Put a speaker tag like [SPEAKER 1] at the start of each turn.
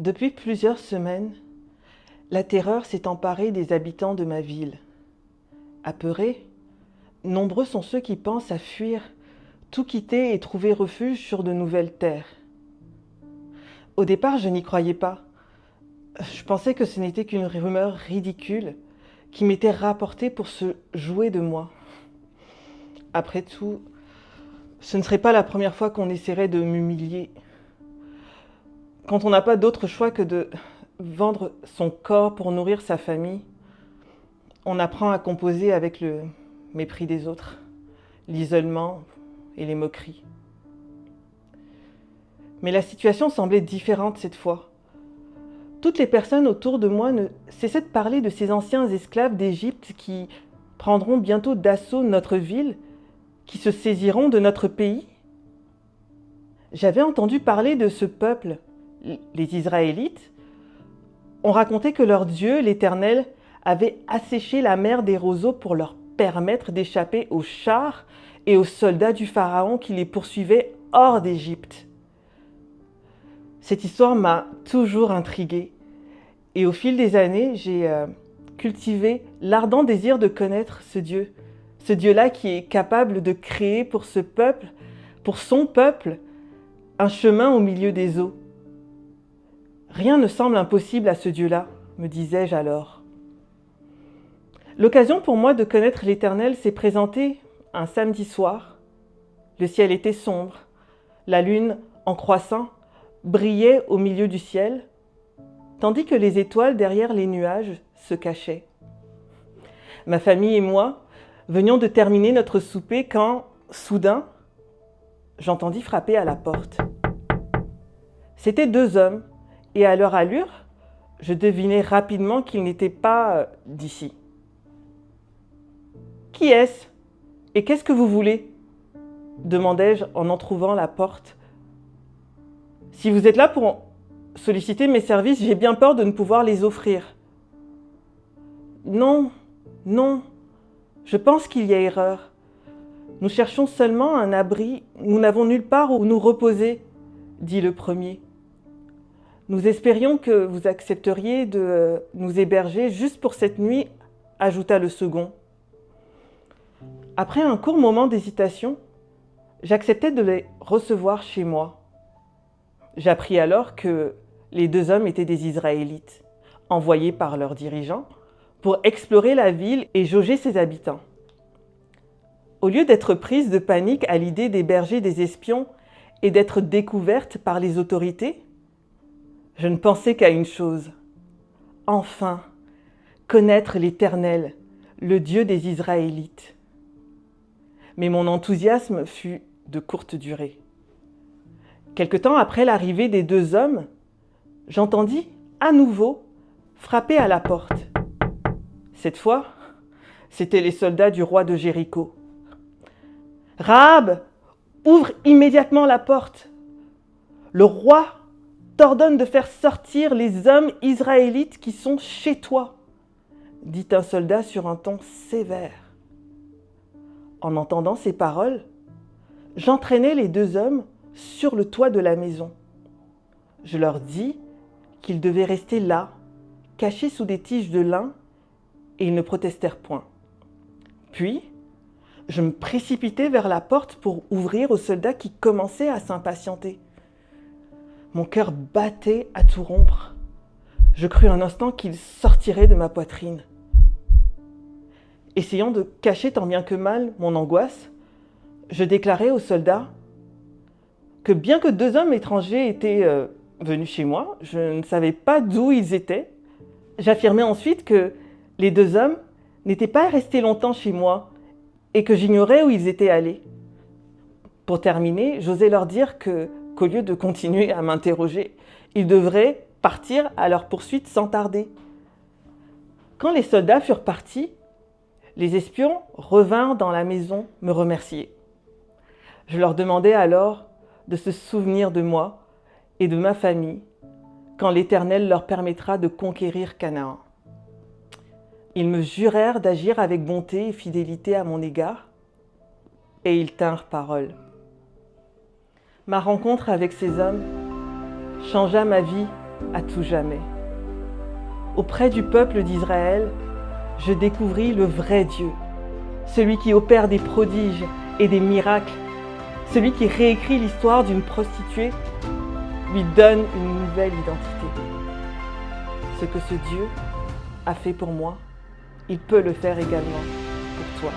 [SPEAKER 1] Depuis plusieurs semaines, la terreur s'est emparée des habitants de ma ville. Apeurés, nombreux sont ceux qui pensent à fuir, tout quitter et trouver refuge sur de nouvelles terres. Au départ, je n'y croyais pas. Je pensais que ce n'était qu'une rumeur ridicule qui m'était rapportée pour se jouer de moi. Après tout, ce ne serait pas la première fois qu'on essaierait de m'humilier. Quand on n'a pas d'autre choix que de vendre son corps pour nourrir sa famille, on apprend à composer avec le mépris des autres, l'isolement et les moqueries. Mais la situation semblait différente cette fois. Toutes les personnes autour de moi ne cessaient de parler de ces anciens esclaves d'Égypte qui prendront bientôt d'assaut notre ville, qui se saisiront de notre pays. J'avais entendu parler de ce peuple, les Israélites. On racontait que leur Dieu, l'Éternel, avait asséché la mer des roseaux pour leur permettre d'échapper aux chars et aux soldats du Pharaon qui les poursuivaient hors d'Égypte. Cette histoire m'a toujours intriguée et au fil des années, j'ai cultivé l'ardent désir de connaître ce Dieu-là qui est capable de créer pour ce peuple, pour son peuple, un chemin au milieu des eaux. Rien ne semble impossible à ce Dieu-là, me disais-je alors. L'occasion pour moi de connaître l'Éternel s'est présentée un samedi soir. Le ciel était sombre, la lune, en croissant, brillait au milieu du ciel, tandis que les étoiles derrière les nuages se cachaient. Ma famille et moi venions de terminer notre souper quand, soudain, j'entendis frapper à la porte. C'étaient deux hommes, et à leur allure, je devinai rapidement qu'ils n'étaient pas d'ici. « Qui est-ce ? Et qu'est-ce que vous voulez ?» demandai-je en entrouvant la porte. « Si vous êtes là pour solliciter mes services, j'ai bien peur de ne pouvoir les offrir. »« Non, non, je pense qu'il y a erreur. Nous cherchons seulement un abri, nous n'avons nulle part où nous reposer, » dit le premier. « Nous espérions que vous accepteriez de nous héberger juste pour cette nuit, » ajouta le second. Après un court moment d'hésitation, j'acceptai de les recevoir chez moi. J'appris alors que les deux hommes étaient des Israélites, envoyés par leurs dirigeants pour explorer la ville et jauger ses habitants. Au lieu d'être prise de panique à l'idée d'héberger des espions et d'être découverte par les autorités, je ne pensais qu'à une chose. Enfin, connaître l'Éternel, le Dieu des Israélites. Mais mon enthousiasme fut de courte durée. Quelque temps après l'arrivée des deux hommes, j'entendis à nouveau frapper à la porte. Cette fois, c'étaient les soldats du roi de Jéricho. « Rahab, ouvre immédiatement la porte. Le roi t'ordonne de faire sortir les hommes israélites qui sont chez toi, » dit un soldat sur un ton sévère. En entendant ces paroles, j'entraînai les deux hommes sur le toit de la maison. Je leur dis qu'ils devaient rester là, cachés sous des tiges de lin, et ils ne protestèrent point. Puis, je me précipitai vers la porte pour ouvrir aux soldats qui commençaient à s'impatienter. Mon cœur battait à tout rompre. Je crus un instant qu'il sortirait de ma poitrine. Essayant de cacher tant bien que mal mon angoisse, je déclarai aux soldats que bien que deux hommes étrangers étaient venus chez moi, je ne savais pas d'où ils étaient. J'affirmai ensuite que les deux hommes n'étaient pas restés longtemps chez moi et que j'ignorais où ils étaient allés. Pour terminer, j'osai leur dire qu'au lieu de continuer à m'interroger, ils devraient partir à leur poursuite sans tarder. Quand les soldats furent partis, les espions revinrent dans la maison me remercier. Je leur demandai alors de se souvenir de moi et de ma famille quand l'Éternel leur permettra de conquérir Canaan. Ils me jurèrent d'agir avec bonté et fidélité à mon égard, et ils tinrent parole. Ma rencontre avec ces hommes changea ma vie à tout jamais. Auprès du peuple d'Israël, je découvris le vrai Dieu, celui qui opère des prodiges et des miracles, celui qui réécrit l'histoire d'une prostituée, lui donne une nouvelle identité. Ce que ce Dieu a fait pour moi, il peut le faire également pour toi.